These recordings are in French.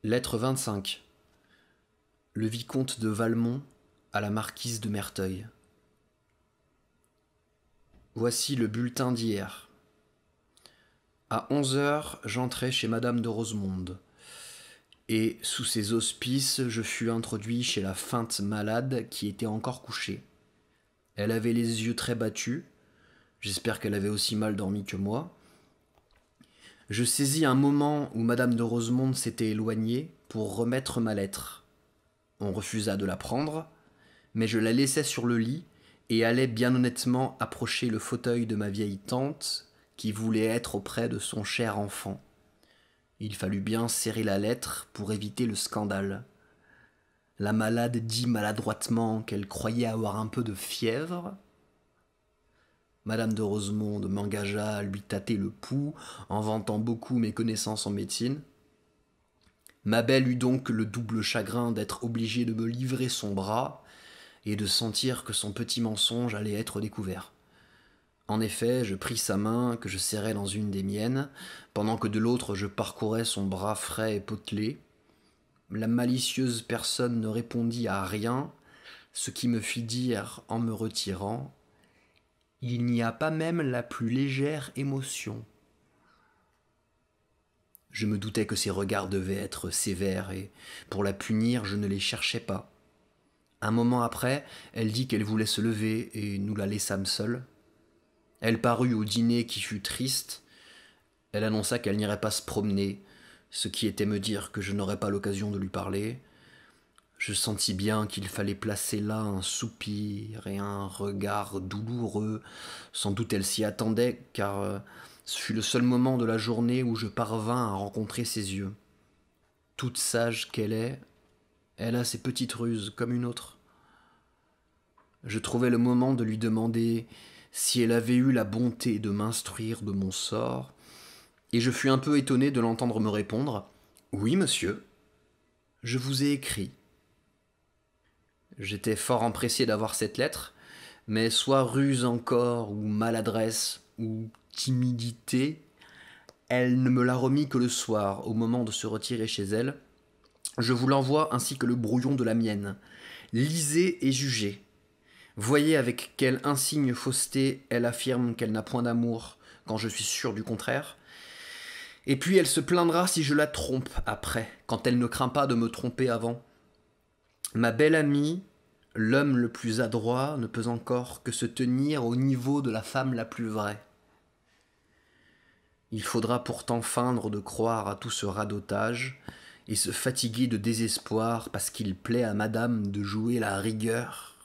Lettre 25. Le vicomte de Valmont à la marquise de Merteuil. Voici le bulletin d'hier. À 11 heures, j'entrai chez madame de Rosemonde, et sous ses auspices, je fus introduit chez la feinte malade qui était encore couchée. Elle avait les yeux très battus, j'espère qu'elle avait aussi mal dormi que moi. Je saisis un moment où madame de Rosemonde s'était éloignée pour remettre ma lettre. On refusa de la prendre, mais je la laissai sur le lit et allai bien honnêtement approcher le fauteuil de ma vieille tante qui voulait être auprès de son cher enfant. Il fallut bien serrer la lettre pour éviter le scandale. La malade dit maladroitement qu'elle croyait avoir un peu de fièvre. Madame de Rosemonde m'engagea à lui tâter le pouls en vantant beaucoup mes connaissances en médecine. Ma belle eut donc le double chagrin d'être obligée de me livrer son bras et de sentir que son petit mensonge allait être découvert. En effet, je pris sa main que je serrais dans une des miennes, pendant que de l'autre je parcourais son bras frais et potelé. La malicieuse personne ne répondit à rien, ce qui me fit dire, en me retirant, « Il n'y a pas même la plus légère émotion. » Je me doutais que ses regards devaient être sévères, et pour la punir, je ne les cherchais pas. Un moment après, elle dit qu'elle voulait se lever, et nous la laissâmes seule. Elle parut au dîner qui fut triste. Elle annonça qu'elle n'irait pas se promener, ce qui était me dire que je n'aurais pas l'occasion de lui parler. Je sentis bien qu'il fallait placer là un soupir et un regard douloureux. Sans doute elle s'y attendait, car ce fut le seul moment de la journée où je parvins à rencontrer ses yeux. Toute sage qu'elle est, elle a ses petites ruses comme une autre. Je trouvai le moment de lui demander si elle avait eu la bonté de m'instruire de mon sort, et je fus un peu étonné de l'entendre me répondre « Oui, monsieur, je vous ai écrit. » J'étais fort empressé d'avoir cette lettre, mais soit ruse encore, ou maladresse, ou timidité, elle ne me la remit que le soir, au moment de se retirer chez elle. Je vous l'envoie ainsi que le brouillon de la mienne. Lisez et jugez. Voyez avec quelle insigne fausseté elle affirme qu'elle n'a point d'amour, quand je suis sûr du contraire. Et puis elle se plaindra si je la trompe après, quand elle ne craint pas de me tromper avant. Ma belle amie, l'homme le plus adroit ne peut encore que se tenir au niveau de la femme la plus vraie. Il faudra pourtant feindre de croire à tout ce radotage et se fatiguer de désespoir parce qu'il plaît à madame de jouer la rigueur.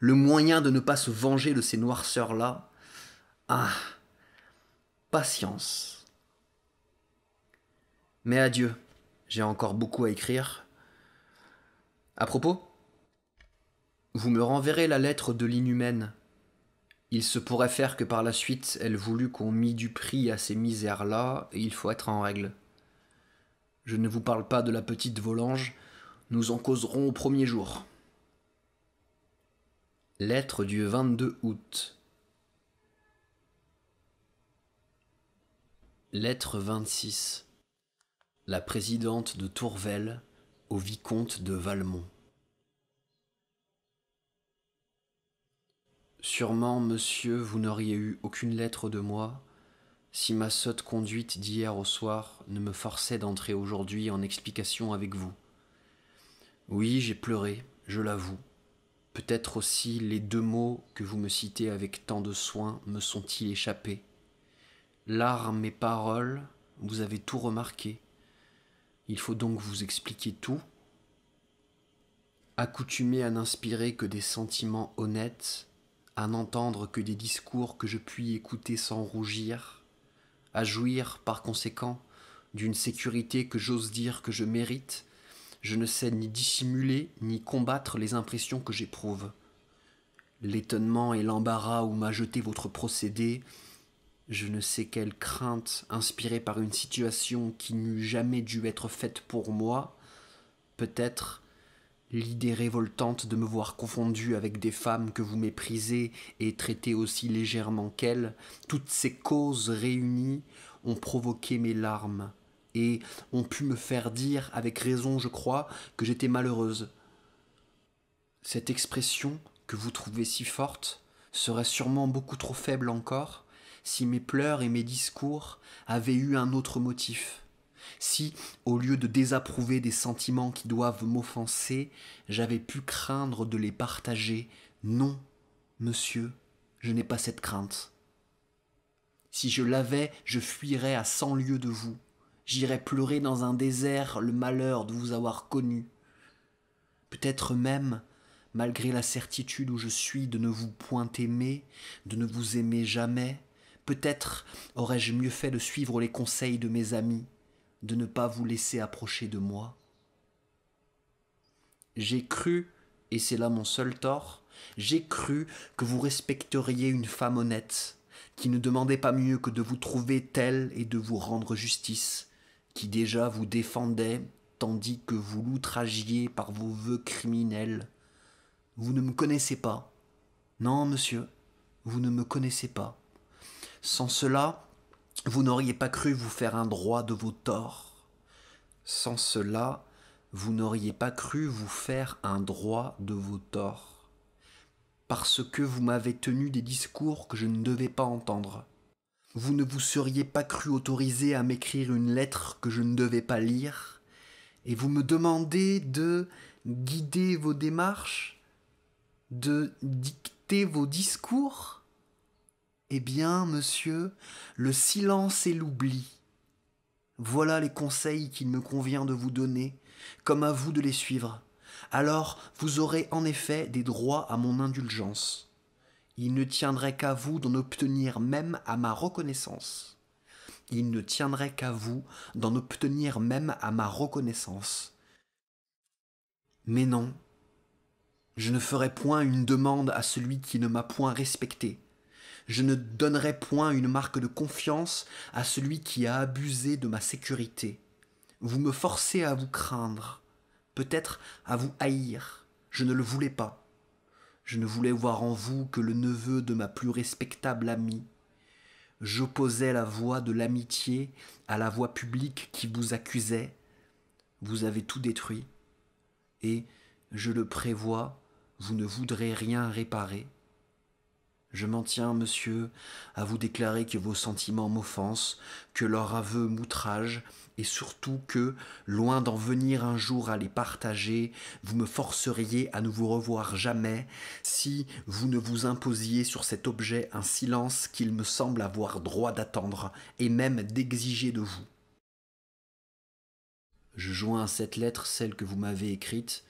Le moyen de ne pas se venger de ces noirceurs-là, ah, patience. Mais adieu, j'ai encore beaucoup à écrire. À propos, vous me renverrez la lettre de l'inhumaine. Il se pourrait faire que par la suite elle voulût qu'on mît du prix à ces misères-là, et il faut être en règle. Je ne vous parle pas de la petite Volange, nous en causerons au premier jour. Lettre du 22 août. Lettre 26. La présidente de Tourvel au vicomte de Valmont. Sûrement, monsieur, vous n'auriez eu aucune lettre de moi si ma sotte conduite d'hier au soir ne me forçait d'entrer aujourd'hui en explication avec vous. Oui, j'ai pleuré, je l'avoue. Peut-être aussi les 2 mots que vous me citez avec tant de soin me sont-ils échappés. Larmes et paroles, vous avez tout remarqué. Il faut donc vous expliquer tout. Accoutumé à n'inspirer que des sentiments honnêtes, à n'entendre que des discours que je puis écouter sans rougir, à jouir, par conséquent, d'une sécurité que j'ose dire que je mérite, je ne sais ni dissimuler ni combattre les impressions que j'éprouve. L'étonnement et l'embarras où m'a jeté votre procédé, je ne sais quelle crainte inspirée par une situation qui n'eût jamais dû être faite pour moi, peut-être l'idée révoltante de me voir confondu avec des femmes que vous méprisez et traitez aussi légèrement qu'elles, toutes ces causes réunies ont provoqué mes larmes et ont pu me faire dire, avec raison je crois, que j'étais malheureuse. Cette expression, que vous trouvez si forte, serait sûrement beaucoup trop faible encore si mes pleurs et mes discours avaient eu un autre motif. Si, au lieu de désapprouver des sentiments qui doivent m'offenser, j'avais pu craindre de les partager. Non, monsieur, je n'ai pas cette crainte. Si je l'avais, je fuirais à 100 lieues de vous. J'irais pleurer dans un désert le malheur de vous avoir connu. Peut-être même, malgré la certitude où je suis de ne vous point aimer, de ne vous aimer jamais, peut-être aurais-je mieux fait de suivre les conseils de mes amis, de ne pas vous laisser approcher de moi. J'ai cru, et c'est là mon seul tort, j'ai cru que vous respecteriez une femme honnête, qui ne demandait pas mieux que de vous trouver telle et de vous rendre justice, qui déjà vous défendait, tandis que vous l'outragiez par vos vœux criminels. Vous ne me connaissez pas. Non, monsieur, vous ne me connaissez pas. Sans cela, vous n'auriez pas cru vous faire un droit de vos torts. Sans cela, vous n'auriez pas cru vous faire un droit de vos torts. Parce que vous m'avez tenu des discours que je ne devais pas entendre. Vous ne vous seriez pas cru autorisé à m'écrire une lettre que je ne devais pas lire, et vous me demandez de guider vos démarches, de dicter vos discours. Eh bien, monsieur, le silence et l'oubli. Voilà les conseils qu'il me convient de vous donner, comme à vous de les suivre. Alors vous aurez en effet des droits à mon indulgence. Il ne tiendrait qu'à vous d'en obtenir même à ma reconnaissance. Il ne tiendrait qu'à vous d'en obtenir même à ma reconnaissance. Mais non, je ne ferai point une demande à celui qui ne m'a point respecté. Je ne donnerai point une marque de confiance à celui qui a abusé de ma sécurité. Vous me forcez à vous craindre, peut-être à vous haïr. Je ne le voulais pas. Je ne voulais voir en vous que le neveu de ma plus respectable amie. J'opposais la voix de l'amitié à la voix publique qui vous accusait. Vous avez tout détruit, et, je le prévois, vous ne voudrez rien réparer. Je m'en tiens, monsieur, à vous déclarer que vos sentiments m'offensent, que leur aveu m'outrage, et surtout que, loin d'en venir un jour à les partager, vous me forceriez à ne vous revoir jamais, si vous ne vous imposiez sur cet objet un silence qu'il me semble avoir droit d'attendre, et même d'exiger de vous. Je joins à cette lettre celle que vous m'avez écrite,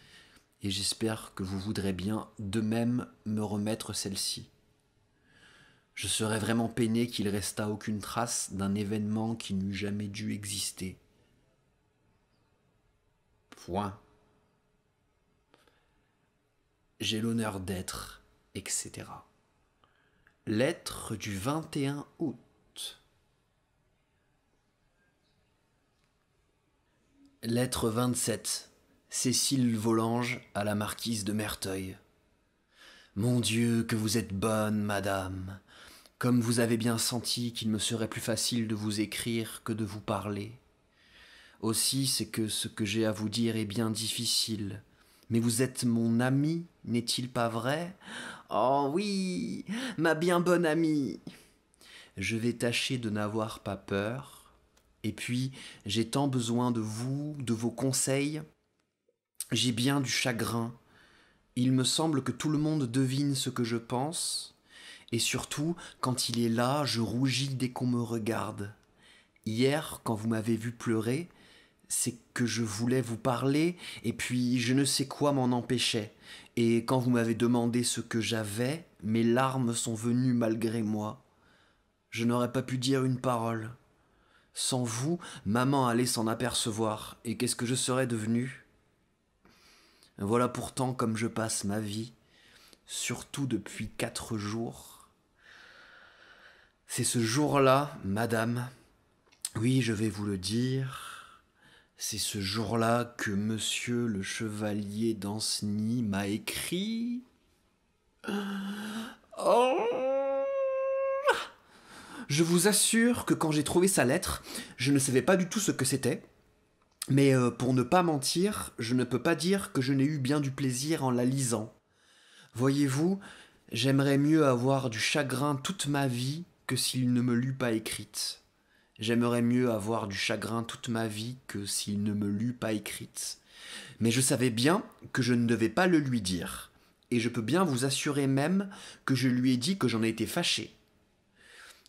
et j'espère que vous voudrez bien de même me remettre celle-ci. Je serais vraiment peiné qu'il restât aucune trace d'un événement qui n'eût jamais dû exister. Point. J'ai l'honneur d'être, etc. Lettre du 21 août. Lettre 27. Cécile Volanges à la marquise de Merteuil. Mon Dieu, que vous êtes bonne, madame. Comme vous avez bien senti qu'il me serait plus facile de vous écrire que de vous parler. Aussi, c'est que ce que j'ai à vous dire est bien difficile. Mais vous êtes mon amie, n'est-il pas vrai? Oh oui, ma bien bonne amie. Je vais tâcher de n'avoir pas peur. Et puis, j'ai tant besoin de vous, de vos conseils. J'ai bien du chagrin. Il me semble que tout le monde devine ce que je pense. Et surtout, quand il est là, je rougis dès qu'on me regarde. Hier, quand vous m'avez vu pleurer, c'est que je voulais vous parler, et puis je ne sais quoi m'en empêchait. Et quand vous m'avez demandé ce que j'avais, mes larmes sont venues malgré moi. Je n'aurais pas pu dire une parole. Sans vous, maman allait s'en apercevoir, et qu'est-ce que je serais devenu? Voilà pourtant comme je passe ma vie, surtout depuis 4 jours. C'est ce jour-là, madame, oui, je vais vous le dire, c'est ce jour-là que monsieur le chevalier d'Ancenis m'a écrit. Oh, Je vous assure que quand j'ai trouvé sa lettre, je ne savais pas du tout ce que c'était, mais pour ne pas mentir, je ne peux pas dire que je n'ai eu bien du plaisir en la lisant. Voyez-vous, j'aimerais mieux avoir du chagrin toute ma vie que s'il ne me l'eût pas écrite. J'aimerais mieux avoir du chagrin toute ma vie que s'il ne me l'eût pas écrite. Mais je savais bien que je ne devais pas le lui dire, et je peux bien vous assurer même que je lui ai dit que j'en étais fâché.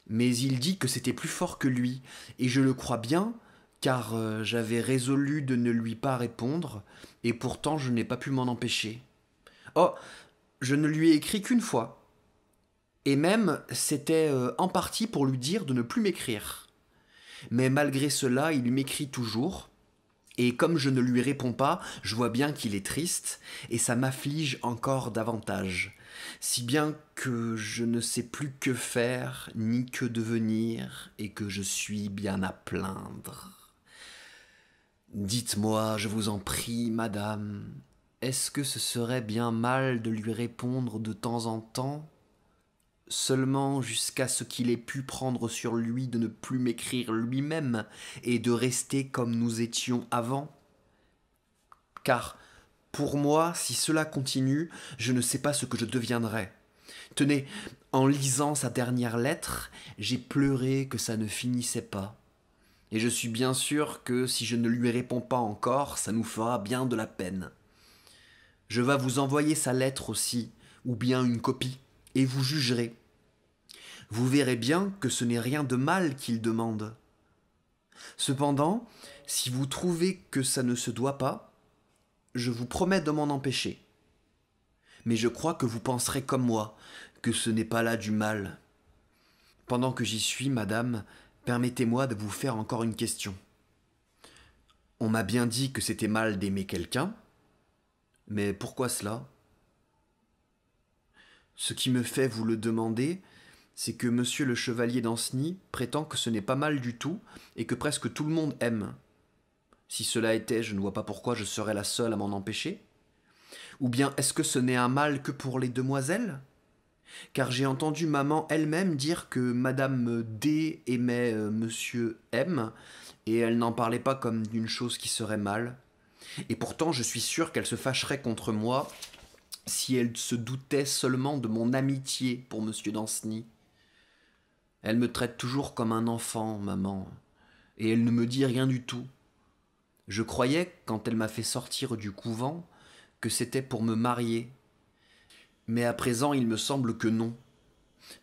Mais il dit que c'était plus fort que lui, et je le crois bien, car j'avais résolu de ne lui pas répondre, et pourtant je n'ai pas pu m'en empêcher. Oh, je ne lui ai écrit qu'une fois, et même c'était en partie pour lui dire de ne plus m'écrire. Mais malgré cela, il m'écrit toujours, et comme je ne lui réponds pas, je vois bien qu'il est triste, et ça m'afflige encore davantage, si bien que je ne sais plus que faire, ni que devenir, et que je suis bien à plaindre. Dites-moi, je vous en prie, madame, est-ce que ce serait bien mal de lui répondre de temps en temps, seulement jusqu'à ce qu'il ait pu prendre sur lui de ne plus m'écrire lui-même et de rester comme nous étions avant? Car, pour moi, si cela continue, je ne sais pas ce que je deviendrai. Tenez, en lisant sa dernière lettre, j'ai pleuré que ça ne finissait pas. Et je suis bien sûr que si je ne lui réponds pas encore, ça nous fera bien de la peine. Je vais vous envoyer sa lettre aussi, ou bien une copie, et vous jugerez. Vous verrez bien que ce n'est rien de mal qu'il demande. Cependant, si vous trouvez que ça ne se doit pas, je vous promets de m'en empêcher. Mais je crois que vous penserez comme moi, que ce n'est pas là du mal. Pendant que j'y suis, madame, permettez-moi de vous faire encore une question. On m'a bien dit que c'était mal d'aimer quelqu'un, mais pourquoi cela? Ce qui me fait vous le demander, c'est que monsieur le chevalier d'Ancenis prétend que ce n'est pas mal du tout et que presque tout le monde aime. Si cela était, je ne vois pas pourquoi je serais la seule à m'en empêcher. Ou bien est-ce que ce n'est un mal que pour les demoiselles? Car j'ai entendu maman elle-même dire que madame D aimait monsieur M, et elle n'en parlait pas comme d'une chose qui serait mal. Et pourtant je suis sûr qu'elle se fâcherait contre moi si elle se doutait seulement de mon amitié pour monsieur Danceny. Elle me traite toujours comme un enfant, maman, et elle ne me dit rien du tout. Je croyais, quand elle m'a fait sortir du couvent, que c'était pour me marier. Mais à présent, il me semble que non.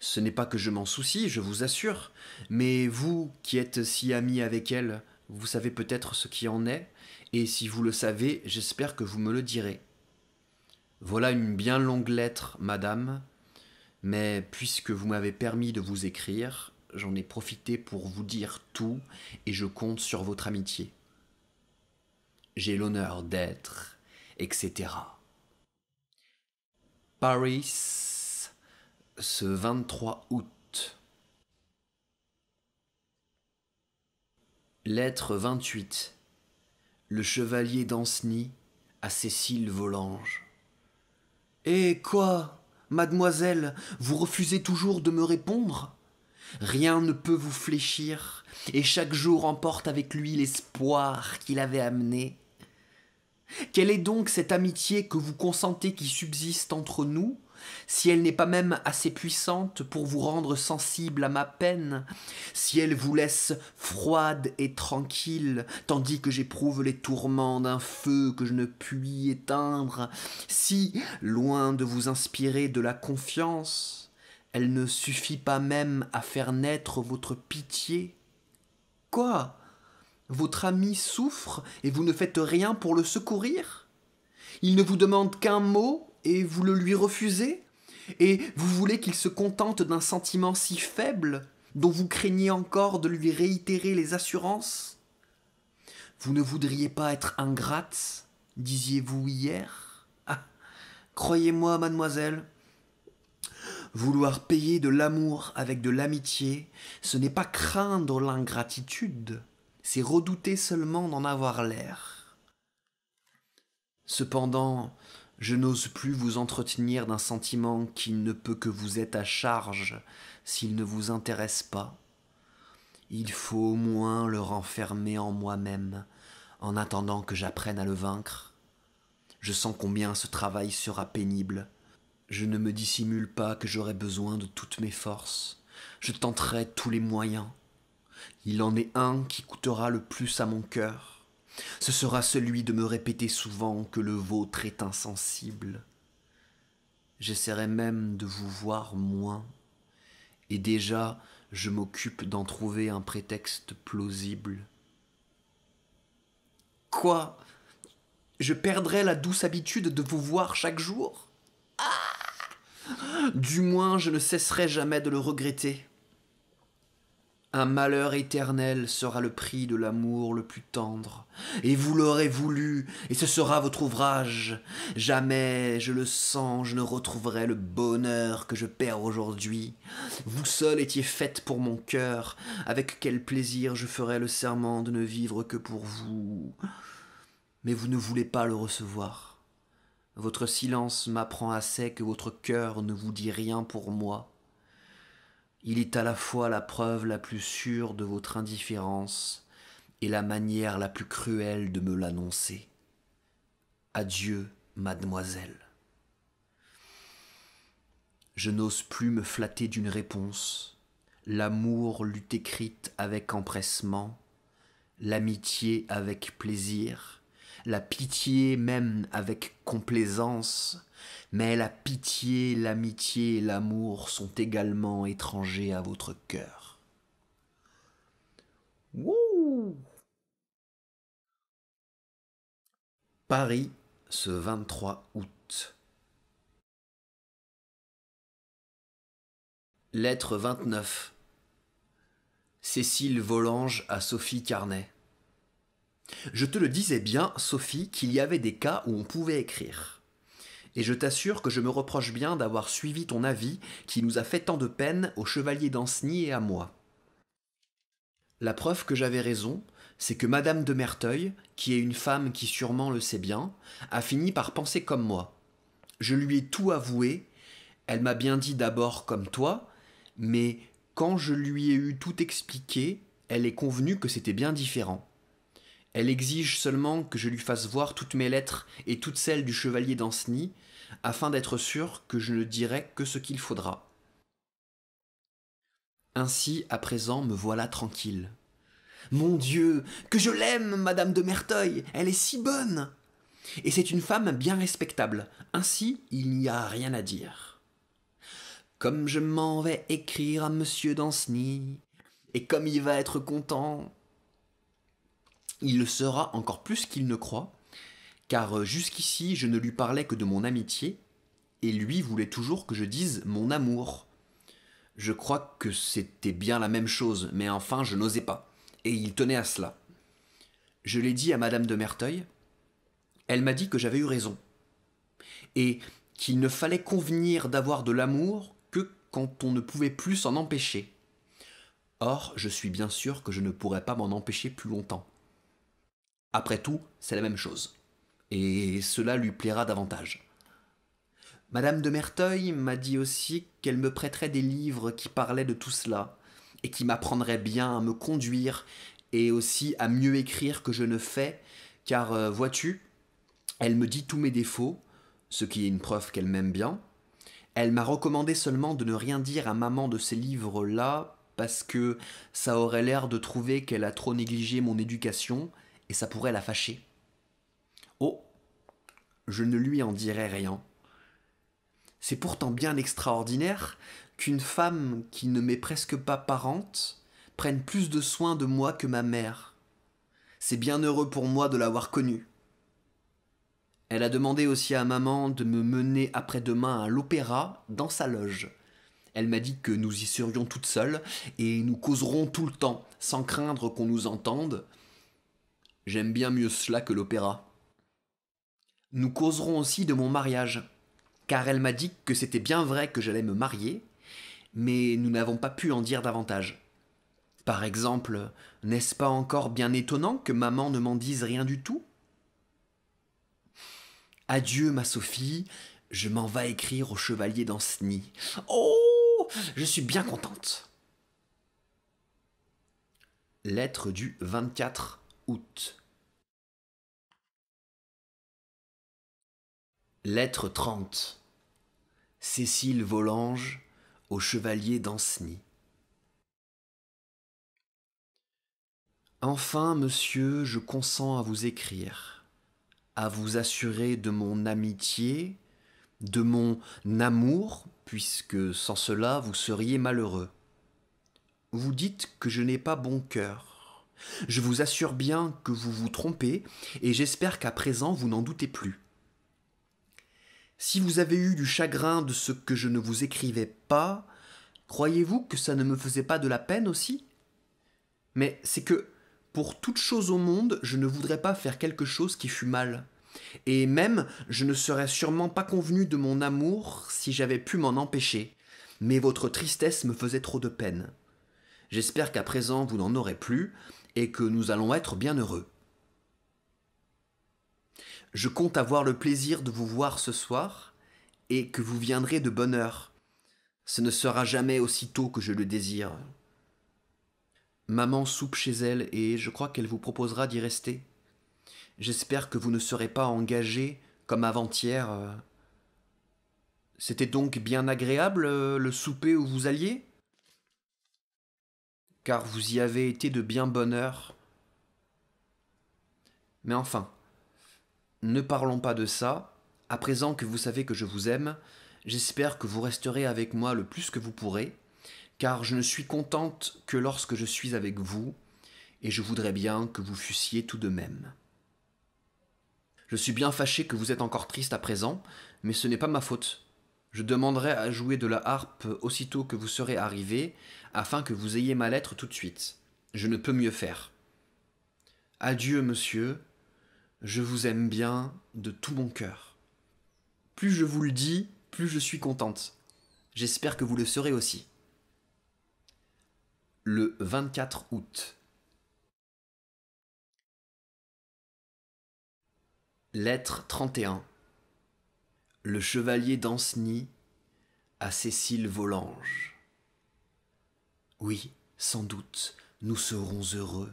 Ce n'est pas que je m'en soucie, je vous assure, mais vous, qui êtes si ami avec elle, vous savez peut-être ce qui en est, et si vous le savez, j'espère que vous me le direz. Voilà une bien longue lettre, madame, mais puisque vous m'avez permis de vous écrire, j'en ai profité pour vous dire tout, et je compte sur votre amitié. J'ai l'honneur d'être, etc. Paris, ce 23 août. Lettre 28. Le chevalier d'Ancenis à Cécile Volanges. Eh quoi, mademoiselle, vous refusez toujours de me répondre? Rien ne peut vous fléchir, et chaque jour emporte avec lui l'espoir qu'il avait amené. Quelle est donc cette amitié que vous consentez qui subsiste entre nous, si elle n'est pas même assez puissante pour vous rendre sensible à ma peine, si elle vous laisse froide et tranquille, tandis que j'éprouve les tourments d'un feu que je ne puis éteindre, si, loin de vous inspirer de la confiance, elle ne suffit pas même à faire naître votre pitié? Quoi? Votre ami souffre et vous ne faites rien pour le secourir? Il ne vous demande qu'un mot et vous le lui refusez? Et vous voulez qu'il se contente d'un sentiment si faible dont vous craignez encore de lui réitérer les assurances? Vous ne voudriez pas être ingrate, disiez-vous hier? Ah, croyez-moi, mademoiselle, vouloir payer de l'amour avec de l'amitié, ce n'est pas craindre l'ingratitude, c'est redouter seulement d'en avoir l'air. Cependant, je n'ose plus vous entretenir d'un sentiment qui ne peut que vous être à charge s'il ne vous intéresse pas. Il faut au moins le renfermer en moi-même, en attendant que j'apprenne à le vaincre. Je sens combien ce travail sera pénible. Je ne me dissimule pas que j'aurai besoin de toutes mes forces. Je tenterai tous les moyens. Il en est un qui coûtera le plus à mon cœur. Ce sera celui de me répéter souvent que le vôtre est insensible. J'essaierai même de vous voir moins, et déjà je m'occupe d'en trouver un prétexte plausible. Quoi? Je perdrai la douce habitude de vous voir chaque jour? Du moins je ne cesserai jamais de le regretter. Un malheur éternel sera le prix de l'amour le plus tendre, et vous l'aurez voulu, et ce sera votre ouvrage. Jamais, je le sens, je ne retrouverai le bonheur que je perds aujourd'hui. Vous seule étiez faite pour mon cœur, avec quel plaisir je ferais le serment de ne vivre que pour vous. Mais vous ne voulez pas le recevoir. Votre silence m'apprend assez que votre cœur ne vous dit rien pour moi. Il est à la fois la preuve la plus sûre de votre indifférence et la manière la plus cruelle de me l'annoncer. Adieu, mademoiselle. Je n'ose plus me flatter d'une réponse. L'amour l'eût écrite avec empressement, l'amitié avec plaisir, la pitié même avec complaisance, mais la pitié, l'amitié et l'amour sont également étrangers à votre cœur. Wouh! Paris, ce 23 août. Lettre 29. Cécile Volange à Sophie Carnet. Je te le disais bien, Sophie, qu'il y avait des cas où on pouvait écrire. Et je t'assure que je me reproche bien d'avoir suivi ton avis qui nous a fait tant de peine au chevalier d'Ancenis et à moi. La preuve que j'avais raison, c'est que Madame de Merteuil, qui est une femme qui sûrement le sait bien, a fini par penser comme moi. Je lui ai tout avoué, elle m'a bien dit d'abord comme toi, mais quand je lui ai eu tout expliqué, elle est convenue que c'était bien différent. Elle exige seulement que je lui fasse voir toutes mes lettres et toutes celles du chevalier d'Ancenis, afin d'être sûr que je ne dirai que ce qu'il faudra. Ainsi, à présent, me voilà tranquille. Mon Dieu, que je l'aime, Madame de Merteuil, elle est si bonne. Et c'est une femme bien respectable, ainsi il n'y a rien à dire. Comme je m'en vais écrire à Monsieur d'Ancenis, et comme il va être content, il le sera encore plus qu'il ne croit, car jusqu'ici je ne lui parlais que de mon amitié, et lui voulait toujours que je dise mon amour. Je crois que c'était bien la même chose, mais enfin je n'osais pas, et il tenait à cela. Je l'ai dit à Madame de Merteuil, elle m'a dit que j'avais eu raison, et qu'il ne fallait convenir d'avoir de l'amour que quand on ne pouvait plus s'en empêcher. Or, je suis bien sûr que je ne pourrais pas m'en empêcher plus longtemps. Après tout, c'est la même chose, et cela lui plaira davantage. Madame de Merteuil m'a dit aussi qu'elle me prêterait des livres qui parlaient de tout cela, et qui m'apprendraient bien à me conduire, et aussi à mieux écrire que je ne fais, car, vois-tu, elle me dit tous mes défauts, ce qui est une preuve qu'elle m'aime bien. Elle m'a recommandé seulement de ne rien dire à maman de ces livres-là, parce que ça aurait l'air de trouver qu'elle a trop négligé mon éducation, et ça pourrait la fâcher. Oh, je ne lui en dirai rien. C'est pourtant bien extraordinaire qu'une femme qui ne m'est presque pas parente prenne plus de soin de moi que ma mère. C'est bien heureux pour moi de l'avoir connue. Elle a demandé aussi à maman de me mener après-demain à l'opéra dans sa loge. Elle m'a dit que nous y serions toutes seules et nous causerons tout le temps, sans craindre qu'on nous entende. J'aime bien mieux cela que l'opéra. Nous causerons aussi de mon mariage, car elle m'a dit que c'était bien vrai que j'allais me marier, mais nous n'avons pas pu en dire davantage. Par exemple, n'est-ce pas encore bien étonnant que maman ne m'en dise rien du tout? Adieu, ma Sophie, je m'en vais écrire au chevalier d'Ancenis. Oh, je suis bien contente. Lettre du 24 août. Lettre 30. Cécile Volanges au chevalier d'Ancenis. Enfin, monsieur, je consens à vous écrire, à vous assurer de mon amitié, de mon amour, puisque sans cela vous seriez malheureux. Vous dites que je n'ai pas bon cœur. Je vous assure bien que vous vous trompez, et j'espère qu'à présent vous n'en doutez plus. Si vous avez eu du chagrin de ce que je ne vous écrivais pas, croyez-vous que ça ne me faisait pas de la peine aussi? Mais c'est que, pour toute chose au monde, je ne voudrais pas faire quelque chose qui fût mal. Et même, je ne serais sûrement pas convenu de mon amour si j'avais pu m'en empêcher. Mais votre tristesse me faisait trop de peine. J'espère qu'à présent vous n'en aurez plus, et que nous allons être bien heureux. Je compte avoir le plaisir de vous voir ce soir, et que vous viendrez de bonne heure. Ce ne sera jamais aussi tôt que je le désire. Maman soupe chez elle, et je crois qu'elle vous proposera d'y rester. J'espère que vous ne serez pas engagé, comme avant-hier. C'était donc bien agréable, le souper où vous alliez? Car vous y avez été de bien bonne heure. Mais enfin, ne parlons pas de ça. À présent que vous savez que je vous aime, j'espère que vous resterez avec moi le plus que vous pourrez, car je ne suis contente que lorsque je suis avec vous, et je voudrais bien que vous fussiez tout de même. Je suis bien fâché que vous êtes encore triste à présent, mais ce n'est pas ma faute. Je demanderai à jouer de la harpe aussitôt que vous serez arrivé, afin que vous ayez ma lettre tout de suite. Je ne peux mieux faire. Adieu, monsieur. Je vous aime bien de tout mon cœur. Plus je vous le dis, plus je suis contente. J'espère que vous le serez aussi. Le 24 août. Lettre 31. Le chevalier d'Ancenis à Cécile Volanges. Oui, sans doute, nous serons heureux.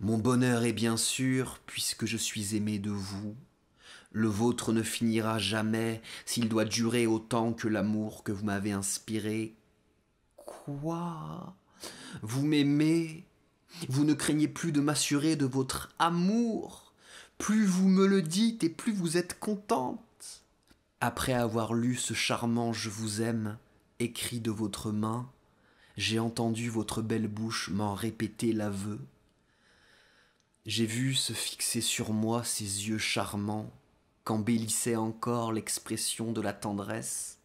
Mon bonheur est bien sûr, puisque je suis aimé de vous. Le vôtre ne finira jamais s'il doit durer autant que l'amour que vous m'avez inspiré. Quoi? Vous m'aimez? Vous ne craignez plus de m'assurer de votre amour? Plus vous me le dites et plus vous êtes contente. Après avoir lu ce charmant Je vous aime, écrit de votre main, j'ai entendu votre belle bouche m'en répéter l'aveu. J'ai vu se fixer sur moi ces yeux charmants, qu'embellissait encore l'expression de la tendresse.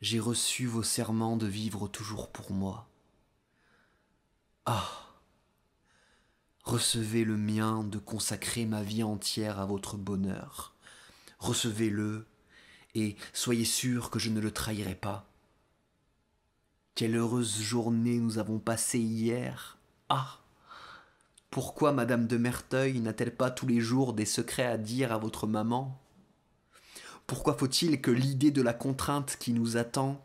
J'ai reçu vos serments de vivre toujours pour moi. Ah! Recevez le mien de consacrer ma vie entière à votre bonheur. Recevez-le, et soyez sûr que je ne le trahirai pas. Quelle heureuse journée nous avons passée hier! Ah! Pourquoi madame de Merteuil n'a-t-elle pas tous les jours des secrets à dire à votre maman? Pourquoi faut-il que l'idée de la contrainte qui nous attend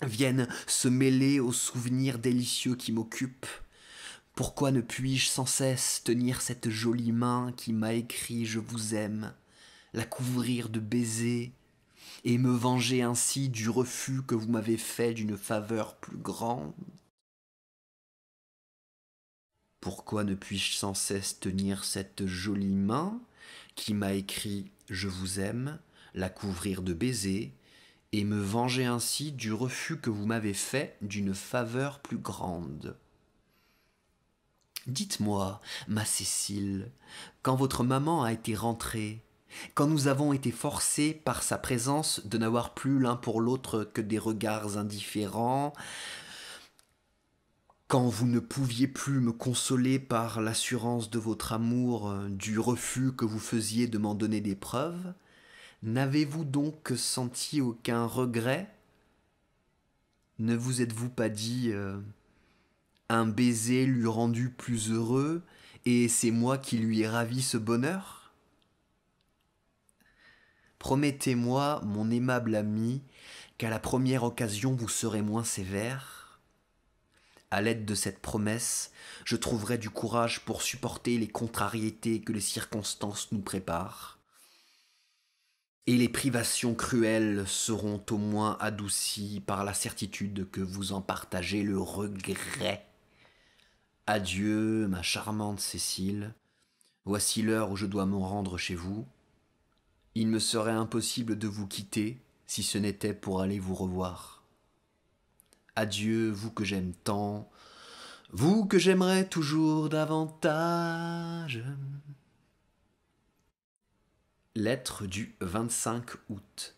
vienne se mêler aux souvenirs délicieux qui m'occupent? Pourquoi ne puis-je sans cesse tenir cette jolie main qui m'a écrit « Je vous aime », la couvrir de baisers, et me venger ainsi du refus que vous m'avez fait d'une faveur plus grande? Pourquoi ne puis-je sans cesse tenir cette jolie main qui m'a écrit « Je vous aime », la couvrir de baisers, et me venger ainsi du refus que vous m'avez fait d'une faveur plus grande? Dites-moi, ma Cécile, quand votre maman a été rentrée, quand nous avons été forcés par sa présence de n'avoir plus l'un pour l'autre que des regards indifférents, quand vous ne pouviez plus me consoler par l'assurance de votre amour du refus que vous faisiez de m'en donner des preuves, n'avez-vous donc senti aucun regret? Ne vous êtes-vous pas dit un baiser lui rendu plus heureux, et c'est moi qui lui ai ravi ce bonheur? Promettez-moi, mon aimable ami, qu'à la première occasion vous serez moins sévère. À l'aide de cette promesse, je trouverai du courage pour supporter les contrariétés que les circonstances nous préparent. Et les privations cruelles seront au moins adoucies par la certitude que vous en partagez le regret. Adieu, ma charmante Cécile. Voici l'heure où je dois me rendre chez vous. Il me serait impossible de vous quitter si ce n'était pour aller vous revoir. Adieu, vous que j'aime tant, vous que j'aimerais toujours davantage. Lettre du 25 août.